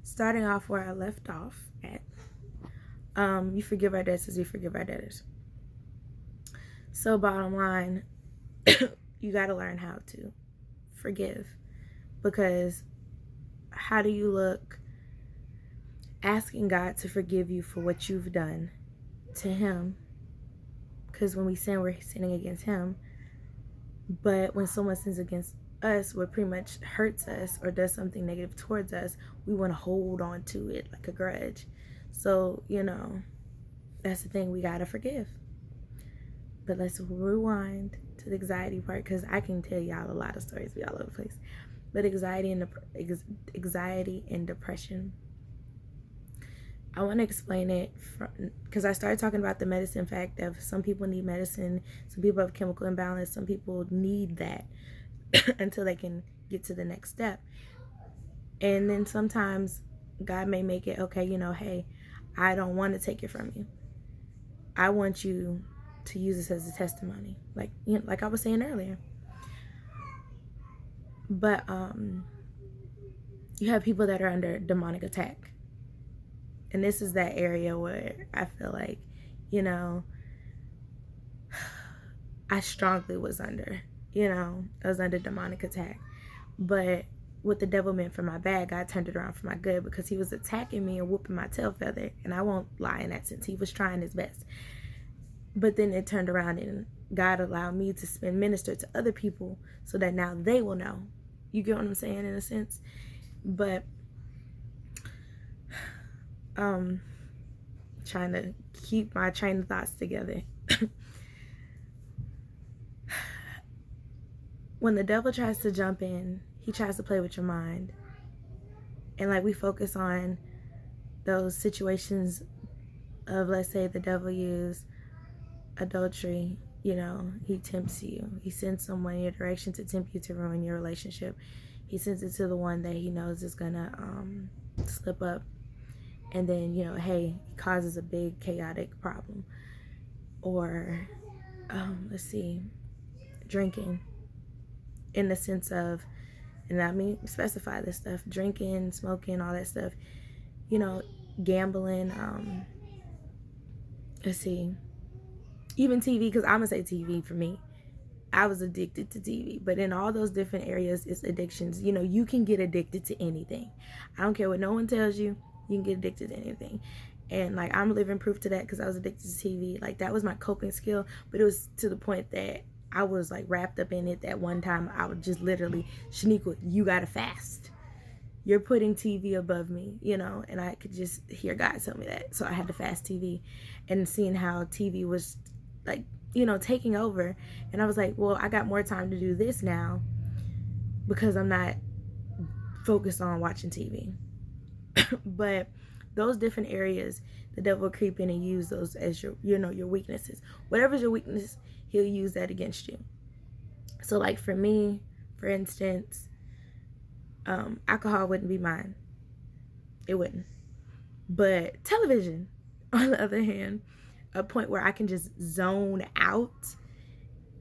starting off where I left off at. You forgive our debts as we forgive our debtors. So bottom line, you got to learn how to forgive, because how do you look asking God to forgive you for what you've done to him? Because when we sin, we're sinning against him. But when someone sins against us, what pretty much hurts us or does something negative towards us, we want to hold on to it like a grudge. So, that's the thing, we got to forgive. But let's rewind to the anxiety part, because I can tell y'all a lot of stories be all over the place. But anxiety and depression, I want to explain it because I started talking about the medicine fact of some people need medicine, some people have chemical imbalance, some people need that until they can get to the next step. And then sometimes God may make it, okay, hey, I don't want to take it from you. I want you to use this as a testimony, like I was saying earlier. But you have people that are under demonic attack. And this is that area where I feel like, I strongly was under, I was under demonic attack. But what the devil meant for my bad, God turned it around for my good, because he was attacking me and whooping my tail feather. And I won't lie in that sense. He was trying his best. But then it turned around and God allowed me to minister to other people so that now they will know. You get what I'm saying, in a sense? But trying to keep my train of thoughts together. When the devil tries to jump in, he tries to play with your mind. And we focus on those situations of, let's say the devil used adultery. He tempts you. He sends someone in your direction to tempt you to ruin your relationship. He sends it to the one that he knows is gonna slip up. And then, hey, it causes a big chaotic problem. Or, let's see, drinking. In the sense of, and I mean, specify this stuff, drinking, smoking, all that stuff, gambling, let's see, even TV, because I'm going to say TV for me. I was addicted to TV, but in all those different areas, it's addictions. You can get addicted to anything. I don't care what no one tells you, you can get addicted to anything. And I'm living proof to that, because I was addicted to TV. That was my coping skill, but it was to the point that I was wrapped up in it that one time I would just literally, Shaniqua, you gotta fast. You're putting TV above me, and I could just hear God tell me that. So I had to fast TV, and seeing how TV was taking over. And I was like, well, I got more time to do this now because I'm not focused on watching TV. But those different areas, the devil will creep in and use those as your weaknesses. Whatever's your weakness, he'll use that against you. So for me, for instance, alcohol wouldn't be mine. It wouldn't. But television, on the other hand, a point where I can just zone out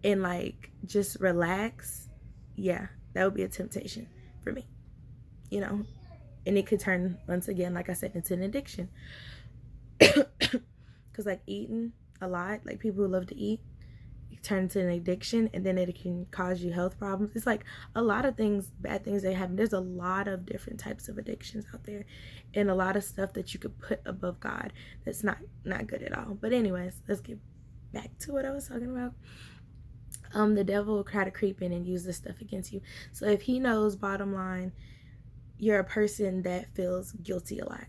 and just relax, yeah, that would be a temptation for me, and it could turn, once again, like I said, into an addiction. Because eating a lot, people who love to eat, it turns into an addiction, and then it can cause you health problems. It's a lot of things, bad things that happen. There's a lot of different types of addictions out there, and a lot of stuff that you could put above God that's not good at all. But anyways, let's get back to what I was talking about. The devil will try to creep in and use this stuff against you. So if he knows, bottom line, you're a person that feels guilty a lot.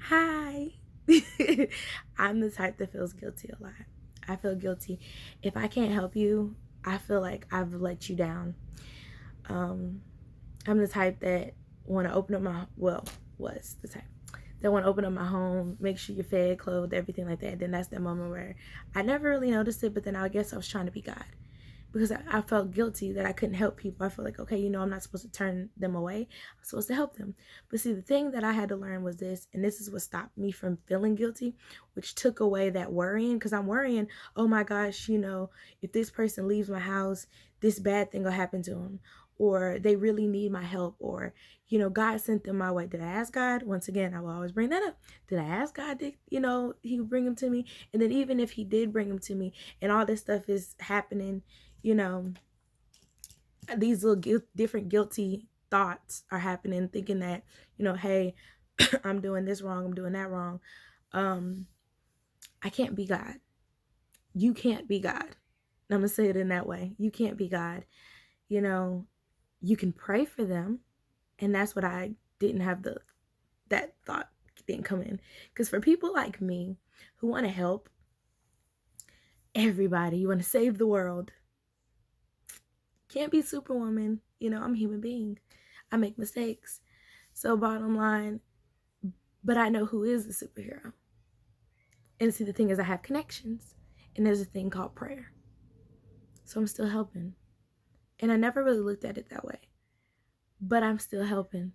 Hi. I'm the type that feels guilty a lot. I feel guilty. If I can't help you, I feel like I've let you down. I'm the type that want to open up was the type that want to open up my home, make sure you're fed, clothed, everything like that. Then that's that moment where I never really noticed it, but then I guess I was trying to be God. Because I felt guilty that I couldn't help people. I feel like, okay, I'm not supposed to turn them away. I'm supposed to help them. But see, the thing that I had to learn was this, and this is what stopped me from feeling guilty, which took away that worrying. Because I'm worrying, oh my gosh, if this person leaves my house, this bad thing will happen to them. or they really need my help, or, God sent them my way. Did I ask God? Once again, I will always bring that up. Did I ask God that, he would bring them to me? And then even if he did bring them to me and all this stuff is happening, these little different guilty thoughts are happening, thinking that, hey, I'm doing this wrong, I'm doing that wrong. I can't be God. You can't be God. I'm gonna say it in that way. You can't be God. You can pray for them, and that's what I didn't have that thought didn't come in. Because for people like me who want to help everybody, you want to save the world, can't be Superwoman. I'm a human being. I make mistakes. So bottom line, but I know who is the superhero. And see, the thing is, I have connections, and there's a thing called prayer. So I'm still helping. And I never really looked at it that way, but I'm still helping.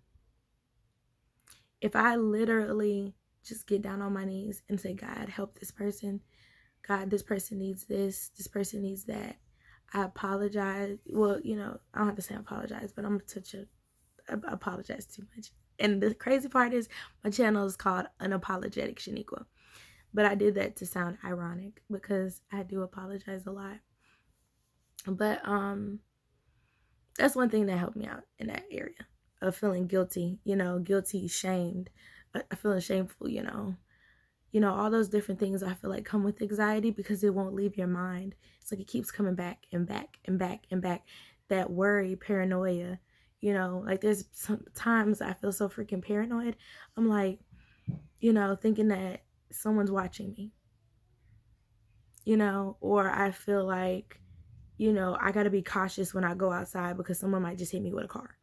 If I literally just get down on my knees and say, God, help this person. God, this person needs this. This person needs that. I apologize. Well, I don't have to say apologize, but I'm going to apologize too much. And the crazy part is my channel is called Unapologetic Shaniqua. But I did that to sound ironic because I do apologize a lot. But that's one thing that helped me out in that area of feeling guilty, guilty, shamed, feeling shameful, all those different things I feel like come with anxiety because it won't leave your mind. It's like it keeps coming back and back and back and back. That worry, paranoia, like there's sometimes I feel so freaking paranoid. I'm like, thinking that someone's watching me, or I feel like, I got to be cautious when I go outside because someone might just hit me with a car.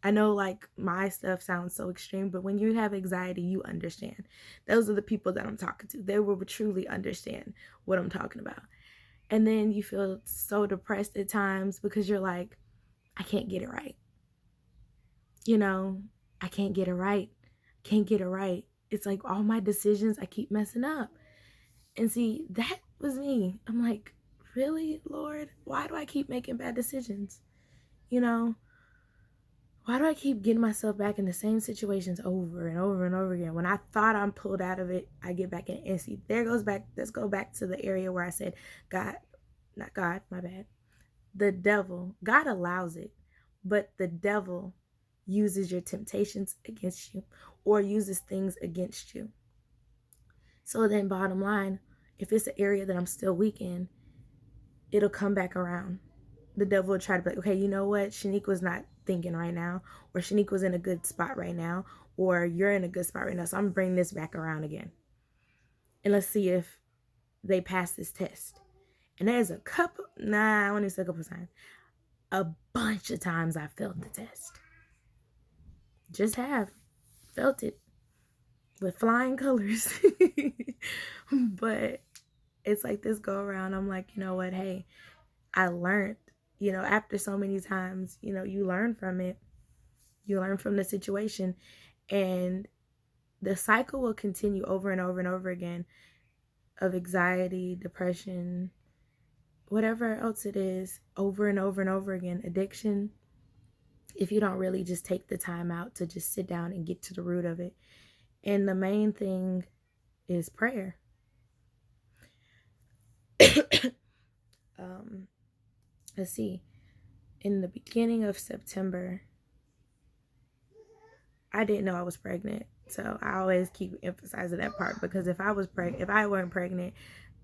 I know like my stuff sounds so extreme, but when you have anxiety, you understand. Those are the people that I'm talking to. They will truly understand what I'm talking about. And then you feel so depressed at times because you're like, I can't get it right. I can't get it right. Can't get it right. It's like all my decisions, I keep messing up. And see, that was me. I'm like, really, Lord? Why do I keep making bad decisions? Why do I keep getting myself back in the same situations over and over and over again? When I thought I'm pulled out of it, I get back in it. And see, let's go back to the area where I said, God, not God, my bad. The devil, God allows it, but the devil uses your temptations against you or uses things against you. So then bottom line, if it's an area that I'm still weak in, it'll come back around. The devil will try to be like, okay, you know what? Shaniqua's not thinking right now, or Shaniqua's in a good spot right now, or you're in a good spot right now. So I'm bringing this back around again. And let's see if they pass this test. And there's a couple, I want to say a couple times. A bunch of times I failed the test. Just have felt it with flying colors. But it's like this go around. I'm like, you know what? Hey, I learned, after so many times, you learn from it. You learn from the situation, and the cycle will continue over and over and over again of anxiety, depression, whatever else it is, over and over and over again, addiction, if you don't really just take the time out to just sit down and get to the root of it. And the main thing is prayer. Let's see. In the beginning of September, I didn't know I was pregnant. So I always keep emphasizing that part, because if I weren't pregnant,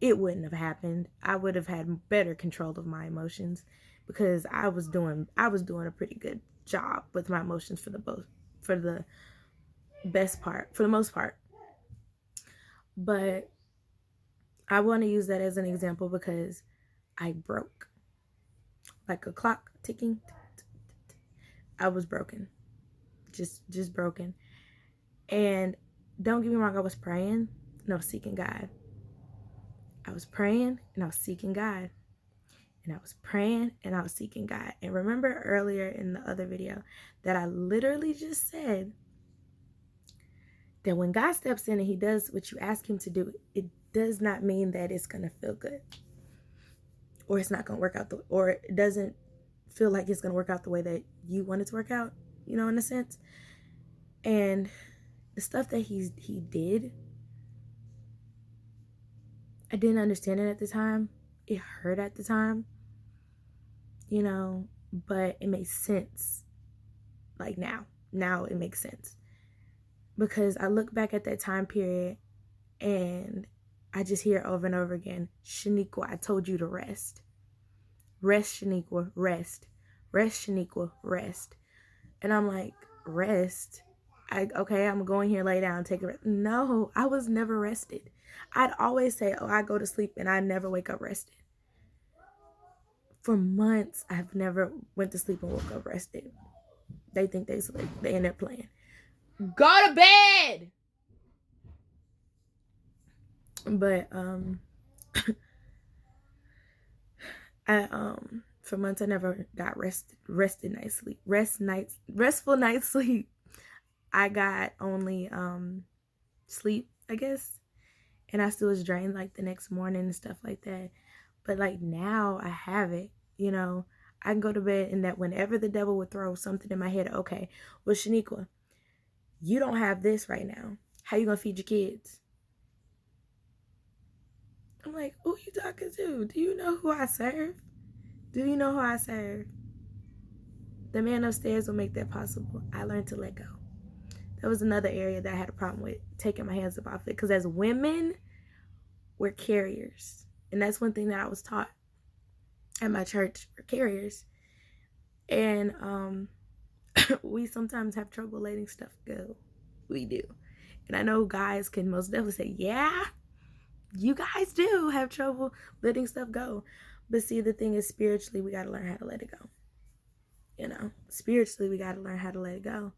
it wouldn't have happened. I would have had better control of my emotions, because I was doing a pretty good job with my emotions for the most part. But I want to use that as an example because I broke. Like a clock ticking. I was broken. Just broken. And don't get me wrong, I was praying and I was seeking God. I was praying and I was seeking God. And I was praying and I was seeking God. And remember earlier in the other video that I literally just said that when God steps in and he does what you ask him to do, it does not mean that it's going to feel good. Or it's not going to work out, or it doesn't feel like it's going to work out the way that you want it to work out, you know, in a sense. And the stuff that he did, I didn't understand it at the time. It hurt at the time, you know, but it makes sense. Like now it makes sense, because I look back at that time period and I just hear over and over again, Shaniqua, I told you to rest. Rest, Shaniqua, rest. Rest, Shaniqua, rest. And I'm like, rest? Okay, I'm going here, lay down, take a rest. No, I was never rested. I'd always say, oh, I go to sleep, and I never wake up rested. For months, I've never went to sleep and woke up rested. They think they sleep. They in there playing. Go to bed! But, for months I never got restful night's sleep. I got only sleep, I guess, and I still was drained like the next morning and stuff like that. But like now I have it, you know. I can go to bed, and that whenever the devil would throw something in my head, okay, well, Shaniqua, you don't have this right now. How you gonna feed your kids? I'm like, who you talking to? Do you know who I serve? Do you know who I serve? The man upstairs will make that possible. I learned to let go. That was another area that I had a problem with, taking my hands up off it. Because as women, we're carriers. And that's one thing that I was taught at my church. We're carriers. And we sometimes have trouble letting stuff go. We do. And I know guys can most definitely say, yeah, you guys do have trouble letting stuff go. But see, the thing is, spiritually, we got to learn how to let it go. You know, spiritually, we got to learn how to let it go.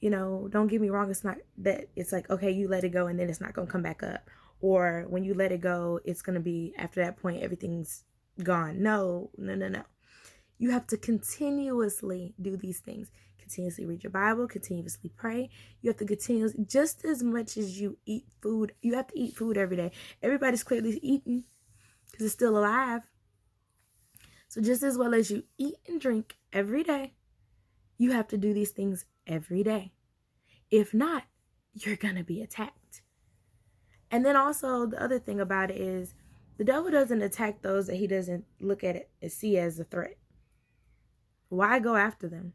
You know, don't get me wrong. It's not that it's like, okay, you let it go and then it's not going to come back up. Or when you let it go, it's going to be, after that point, everything's gone. No. You have to continuously do these things. Continuously read your Bible, continuously pray. You have to continuously, just as much as you eat food, you have to eat food every day. Everybody's clearly eating because it's still alive. So just as well as you eat and drink every day, you have to do these things every day. If not, you're going to be attacked. And then also the other thing about it is the devil doesn't attack those that he doesn't look at it and see as a threat. Why go after them?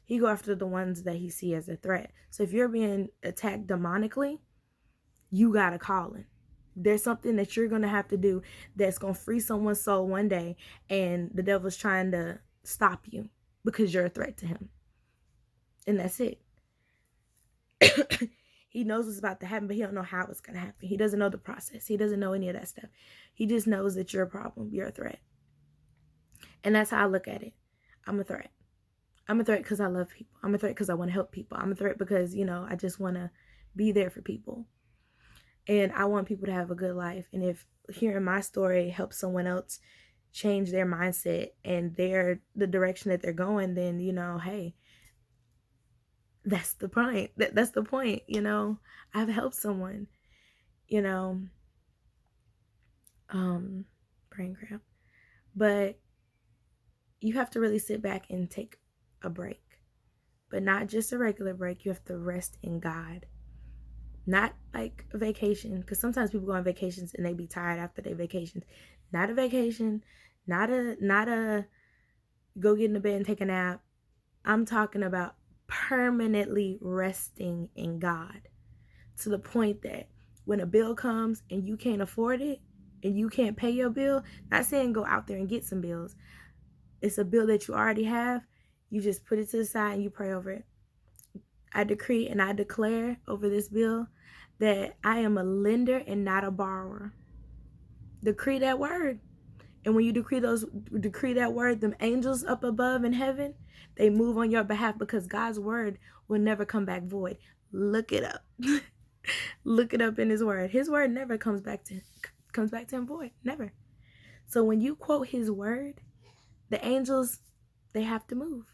He go after the ones that he see as a threat. So if you're being attacked demonically, you got a calling. There's something that you're going to have to do that's going to free someone's soul one day, and the devil's trying to stop you because you're a threat to him. And that's it. He knows what's about to happen, but he don't know how it's going to happen. He doesn't know the process. He doesn't know any of that stuff. He just knows that you're a problem. You're a threat. And that's how I look at it. I'm a threat. I'm a threat because I love people. I'm a threat because I want to help people. I'm a threat because, you know, I just want to be there for people. And I want people to have a good life. And if hearing my story helps someone else change their mindset and the direction that they're going, then, you know, hey, that's the point. That's the point, you know. I've helped someone, you know. Brain cramp. But you have to really sit back and take a break. But not just a regular break. You have to rest in God. Not like a vacation, because sometimes people go on vacations and they be tired after their vacations. Not a vacation, not a go get in the bed and take a nap. I'm talking about permanently resting in God, to the point that when a bill comes and you can't afford it and you can't pay your bill, not saying go out there and get some bills. It's a bill that you already have. You just put it to the side and you pray over it. I decree and I declare over this bill that I am a lender and not a borrower. Decree that word. And when you decree that word, them angels up above in heaven, they move on your behalf, because God's word will never come back void. Look it up. Look it up in his word. His word never comes back to him void. Never. So when you quote his word, the angels, they have to move.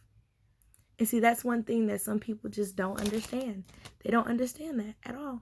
And see, that's one thing that some people just don't understand. They don't understand that at all.